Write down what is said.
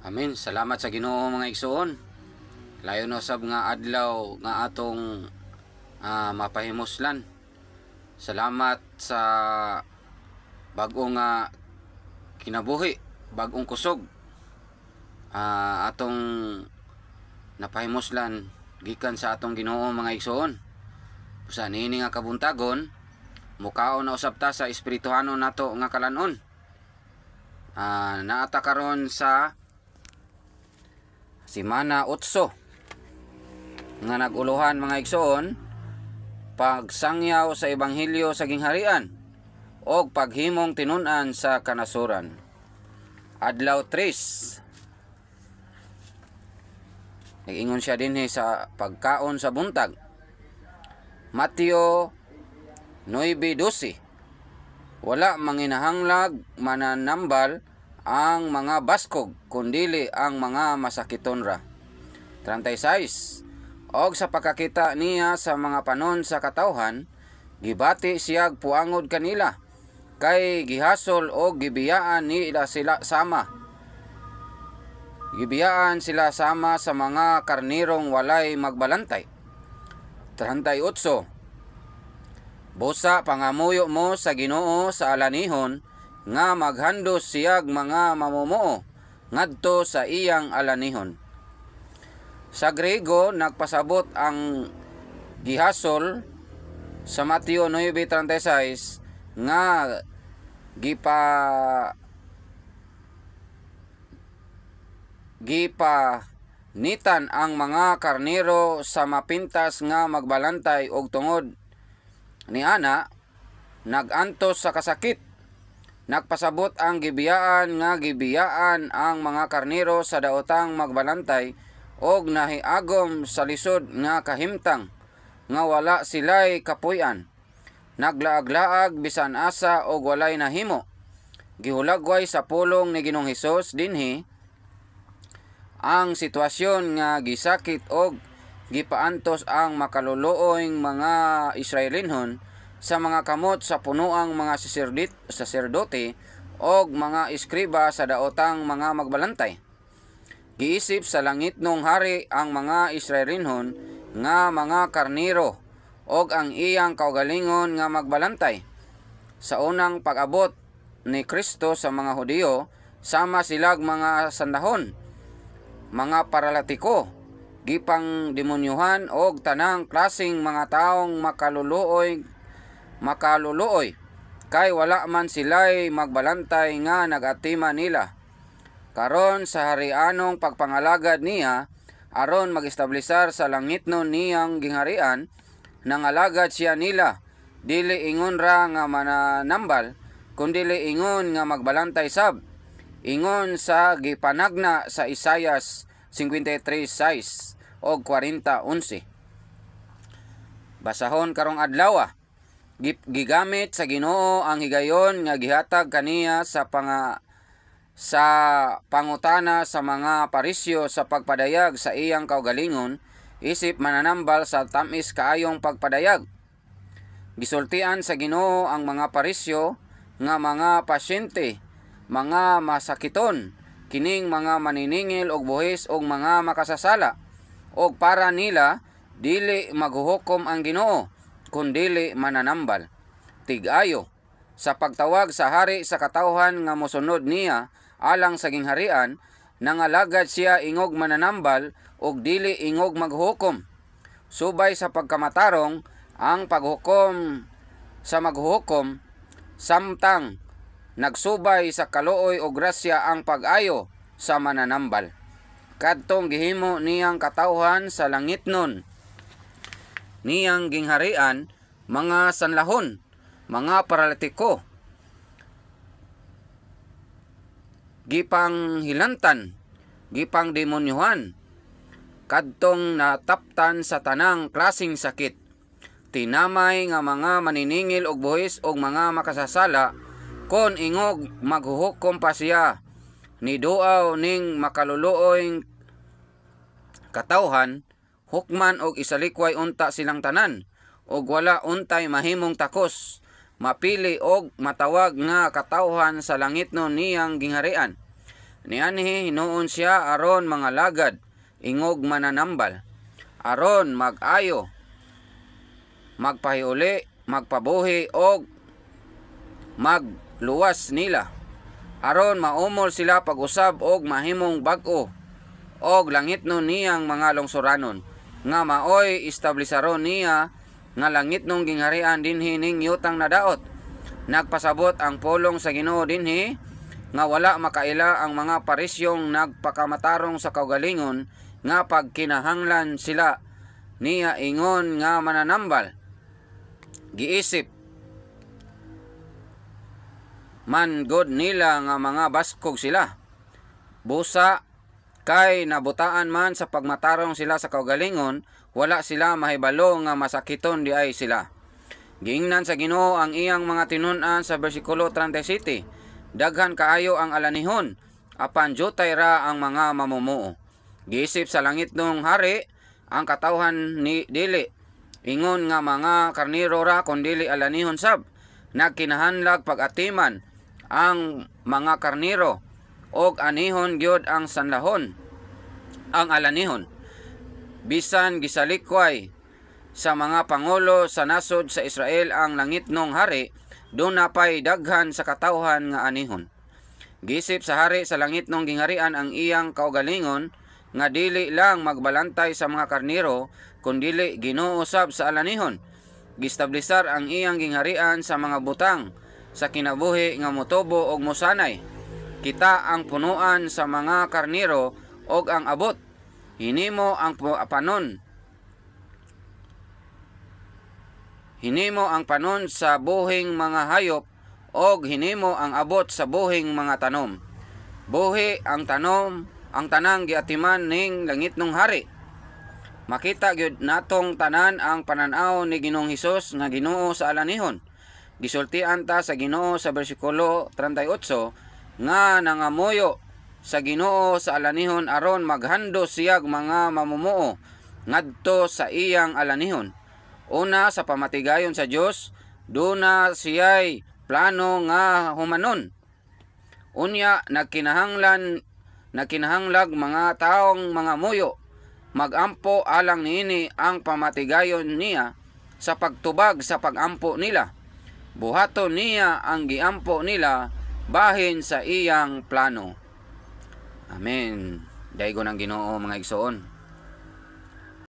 Amen. Salamat sa Ginoo mga igsoon. Layo na sab nga adlaw nga atong mapahimoslan. Salamat sa bag-o nga kinabuhi, bag-ong kusog. Atong napahimoslan gikan sa atong Ginoo mga igsoon. Sa nini nga kabuntagon, mukaon na usab ta sa espirituhano nato nga kalanon. Naata karon sa Simana 8 nga naguluhan mga igsoon, pagsangyaw sa ebanghelyo sa gingharian o paghimong tinun-an sa kanasuran. Adlaw 3. Nag-ingon siya dinhi sa pagkaon sa buntag. Mateo 9:12. Wala manginahanglag mananambal ang mga baskog, kundili ang mga masakiton ra. 36. Og sa pagkakita niya sa mga panon sa katawhan, gibati siyag puangod kanila, kay gihasol og gibiyaan nila sila sama. Gibiyaan sila sama sa mga karnirong walay magbalantay. 38. Busa pangamuyo mo sa Ginoo sa alanihon, nga maghandos siyag mga mamumuo ngadto sa iyang alanihon. Sa Grego nagpasabot ang gihasol sa Mateo 9:36 nga gipanitan ang mga karnero sa mapintas nga magbalantay og tungod niana nagantos sa kasakit. Nagpasabot ang gibiyaan nga gibiyaan ang mga karnero sa daotang magbalantay og nahiagom sa lisod nga kahimtang nga wala silay kapuy-an. Naglaag-laag bisan asa og walay nahimo. Gihulagway sa pulong ni Ginoong Hesus dinhi ang sitwasyon nga gisakit og gipaantos ang makaluluoyng mga Israelinhon sa mga kamot sa punuang mga saserdote og mga iskriba sa daotang mga magbalantay. Giisip sa langitnong hari ang mga Israelinhon nga mga karniro og ang iyang kaugalingon nga magbalantay. Sa unang pag-abot ni Kristo sa mga Hudiyo, sama silag mga sandahon, mga paralatiko, gipang demonyuhan og tanang klasing mga taong makaluluoy, kay wala man silay magbalantay nga nagatima nila. Karon sa harianong pagpangalagad niya, aron mag-establisar sa langitnon niyang gingharian, nangalagad siya nila, dili ingon ra nga mananambal, kundili ingon nga magbalantay sab. Ingon sa gipanagna sa Isayas 53:6 og 40:11. Basahon karong adlaw. Gigamit sa Ginoo ang higayon nga gihatag kaniya sa pangutana sa mga parisyo sa pagpadayag sa iyang kaugalingon, isip mananambal sa tamis kaayong pagpadayag. Gisultian sa Ginoo ang mga parisyo nga mga pasyente, mga masakiton, kining mga maniningil og buhis og mga makasasala, og para nila dili maghuhukom ang Ginoo, kundili mananambal. Tig-ayo sa pagtawag sa hari sa katawhan nga mosunod niya alang sa gingharian, nangalagad siya ingog mananambal og dili ingog maghukom. Subay sa pagkamatarong ang paghukom sa maghukom, samtang nagsubay sa kaluoy o grasya ang pag-ayo sa mananambal. Kadtong gihimo niyang katawhan sa langitnon niyang gingharian, mga sanlahon, mga paralitiko, gipang hilantan, gipang demonyuhan, kadtong nataptan sa tanang klasing sakit. Tinamay nga mga maniningil og buhis og mga makasasala, kon ingog maghuhukom pa siya, niduaw ning makaluluoy katawhan, hukman og isalikway unta silang tanan, og wala untay mahimong takos, mapili og matawag nga katawhan sa langitnon niyang gingharian. Nianhi hinuon siya aron mga lagad, ingog mananambal, aron mag-ayo, magpahiuli, magpabuhi og magluwas nila, aron maumol sila pag-usab og mahimong bag-o og langitnon niyang mga lungsuranon, nga maoy establisaron niya nga langitnong gingharian dinhi ning yutang na daot. Nagpasabot ang pulong sa Ginoo dinhi nga wala makaila ang mga parisyong nagpakamatarong sa kaugalingon nga pagkinahanglan sila niya ingon nga mananambal. Giisip man god nila nga mga baskog sila. Busa kay nabutaan man sa pagmatarong sila sa kaugalingon, wala sila mahibalo nga masakiton di ay sila. Giingnan sa Ginoo ang iyang mga tinun-an sa bersikulo 37. Daghan kaayo ang alanihon, apan jutay ra ang mga mamumuo. Giisip sa langitnong hari ang katawhan ni dili. Ingon nga mga karniro ra kun dili alanihon sab. Nagkinahanlag pag-atiman ang mga karniro og anihon gyud ang sanlahon ang alanihon. Bisan gisalikway sa mga pangulo sa nasod sa Israel ang langitnong hari, doon na pa'y daghan sa katawhan nga anihon. Gisip sa hari sa langitnong gingharian ang iyang kaugalingon, nga dili lang magbalantay sa mga karniro, kundili ginuusab sa alanihon. Gistablisar ang iyang gingharian sa mga butang, sa kinabuhi nga motubo og mosanay. Kita ang punuan sa mga karniro og ang abot. Hinimo ang panon. Hinimo ang panon sa buhing mga hayop og hinimo ang abot sa buhing mga tanom. Buhi ang tanom, ang tanang giatiman ning langitnong hari. Makita gyud natong tanan ang pananaw ni Ginoong Hesus nga Ginoo sa alanihon. Gisultian ta sa Ginoo sa bersikulo 38 nga nangamuyo sa Ginoo sa alanihon aron maghandos siyag mga mamumuo ngadto sa iyang alanihon. Una sa pamatigayon sa Dios, duna siya'y plano nga humanon. Unya nagkinahanglag mga taong mga muyo magampo alang niini ang pamatigayon niya sa pagtubag sa pagampo nila. Buhaton niya ang giampo nila bahin sa iyang plano. Amen. Daigo ng Ginoo mga igsoon.